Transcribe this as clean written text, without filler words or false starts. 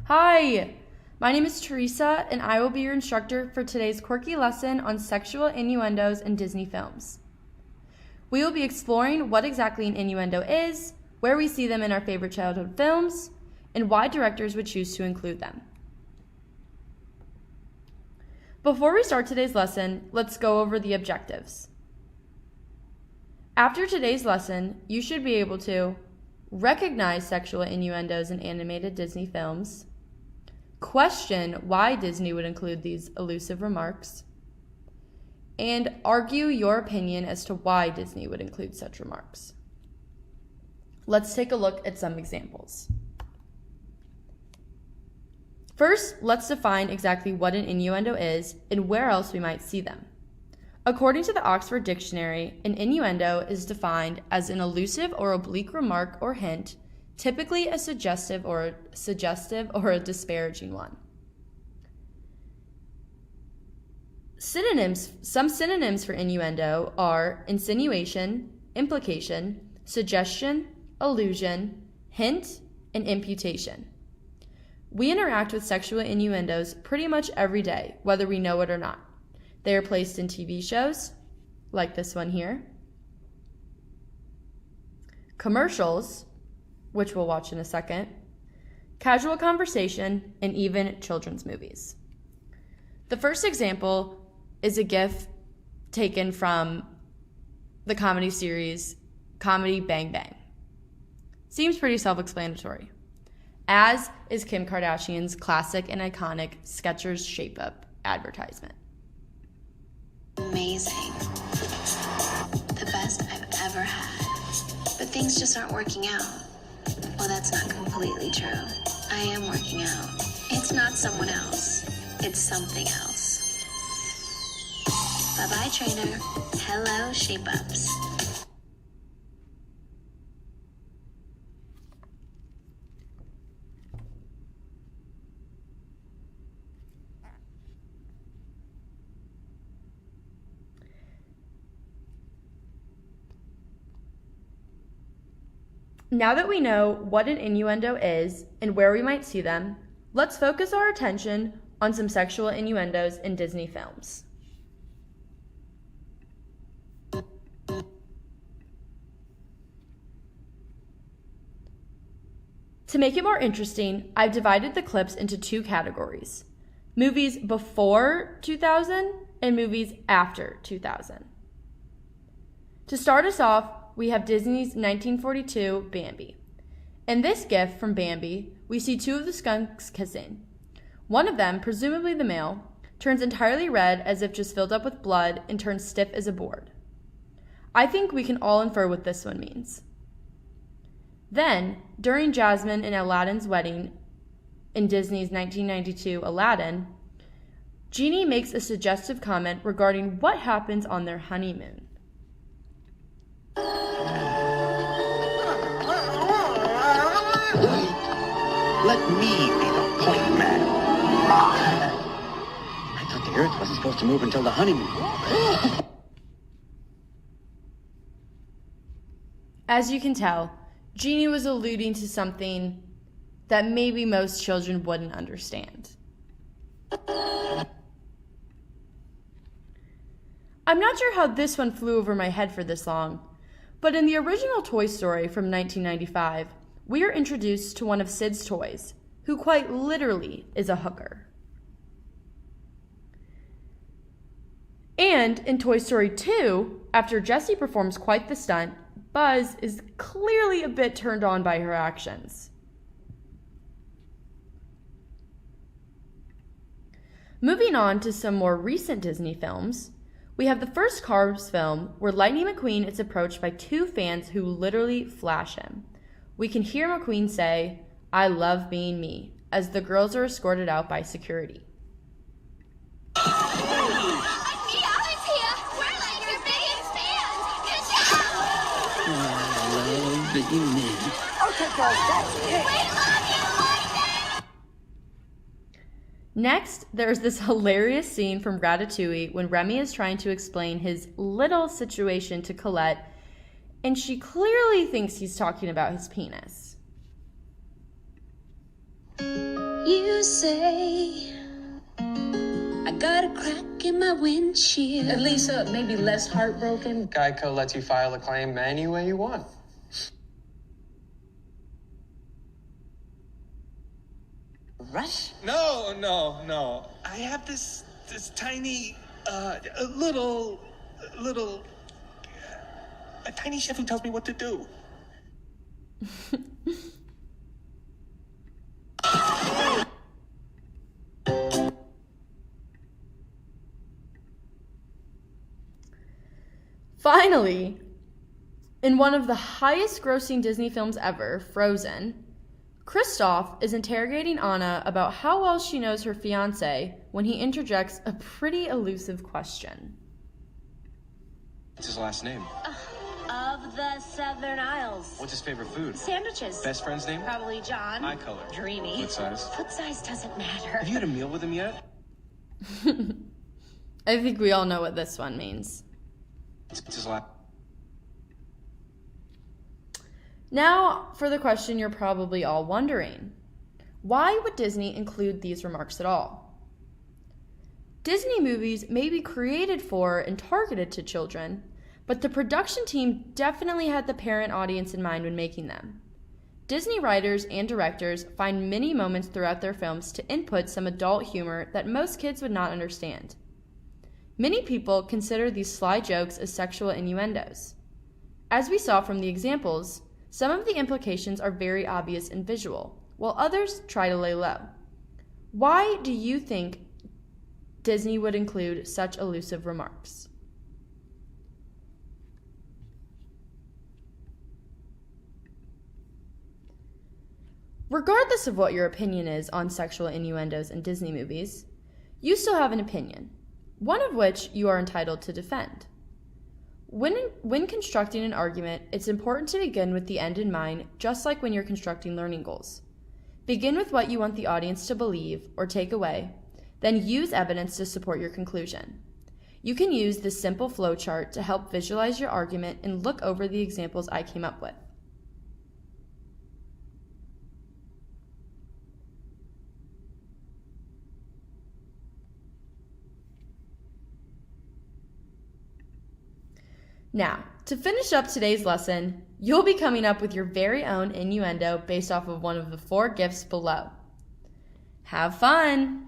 Hi, my name is Theresa, and I will be your instructor for today's quirky lesson on sexual innuendos in Disney films. We will be exploring what exactly an innuendo is, where we see them in our favorite childhood films, and why directors would choose to include them. Before we start today's lesson, let's go over the objectives. After today's lesson, you should be able to recognize sexual innuendos in animated Disney films, question why Disney would include these elusive remarks, and argue your opinion as to why Disney would include such remarks. Let's take a look at some examples. First, let's define exactly what an innuendo is and where else we might see them. According to the Oxford Dictionary, an innuendo is defined as an elusive or oblique remark or hint, typically a suggestive or a disparaging one. Some synonyms for innuendo are insinuation, implication, suggestion, allusion, hint, and imputation. We interact with sexual innuendos pretty much every day, whether we know it or not. They are placed in TV shows, like this one here, commercials, which we'll watch in a second, casual conversation, and even children's movies. The first example is a GIF taken from the comedy series Comedy Bang Bang. Seems pretty self-explanatory, as is Kim Kardashian's classic and iconic Skechers Shape Up advertisement. Amazing. The best I've ever had. But things just aren't working out. Well, that's not completely true. I am working out. It's not someone else. It's something else. Bye-bye, trainer. Hello, shape-ups. Now that we know what an innuendo is and where we might see them, let's focus our attention on some sexual innuendos in Disney films. To make it more interesting, I've divided the clips into two categories: movies before 2000 and movies after 2000. To start us off, we have Disney's 1942 Bambi. In this GIF from Bambi, we see two of the skunks kissing. One of them, presumably the male, turns entirely red as if just filled up with blood and turns stiff as a board. I think we can all infer what this one means. Then, during Jasmine and Aladdin's wedding in Disney's 1992 Aladdin, Genie makes a suggestive comment regarding what happens on their honeymoon. Let me be the point man. I thought the Earth wasn't supposed to move until the honeymoon. As you can tell, Genie was alluding to something that maybe most children wouldn't understand. I'm not sure how this one flew over my head for this long, but in the original Toy Story from 1995, we are introduced to one of Sid's toys, who quite literally is a hooker. And in Toy Story 2, after Jessie performs quite the stunt, Buzz is clearly a bit turned on by her actions. Moving on to some more recent Disney films, we have the first Cars film where Lightning McQueen is approached by two fans who literally flash him. We can hear McQueen say, "I love being me," as the girls are escorted out by security. Next, there's this hilarious scene from Ratatouille when Remy is trying to explain his little situation to Colette, and she clearly thinks he's talking about his penis. You say I got a crack in my windshield. And Lisa, maybe less heartbroken. Geico lets you file a claim any way you want. Rush? No. I have this tiny, a tiny chef who tells me what to do. Finally, in one of the highest grossing Disney films ever, Frozen, Kristoff is interrogating Anna about how well she knows her fiancé when he interjects a pretty elusive question. What's his last name? Of the Southern Isles. What's his favorite food? Sandwiches. Best friend's name? Probably John. Eye color. Dreamy. Foot size? Foot size doesn't matter. Have you had a meal with him yet? I think we all know what this one means. What's his last... Now, for the question you're probably all wondering. Why would Disney include these remarks at all? Disney movies may be created for and targeted to children, but the production team definitely had the parent audience in mind when making them. Disney writers and directors find many moments throughout their films to input some adult humor that most kids would not understand. Many people consider these sly jokes as sexual innuendos. As we saw from the examples, some of the implications are very obvious and visual, while others try to lay low. Why do you think Disney would include such elusive remarks? Regardless of what your opinion is on sexual innuendos in Disney movies, you still have an opinion, one of which you are entitled to defend. When constructing an argument, it's important to begin with the end in mind, just like when you're constructing learning goals. Begin with what you want the audience to believe or take away, then use evidence to support your conclusion. You can use this simple flowchart to help visualize your argument and look over the examples I came up with. Now, to finish up today's lesson, you'll be coming up with your very own innuendo based off of one of the 4 gifts below. Have fun!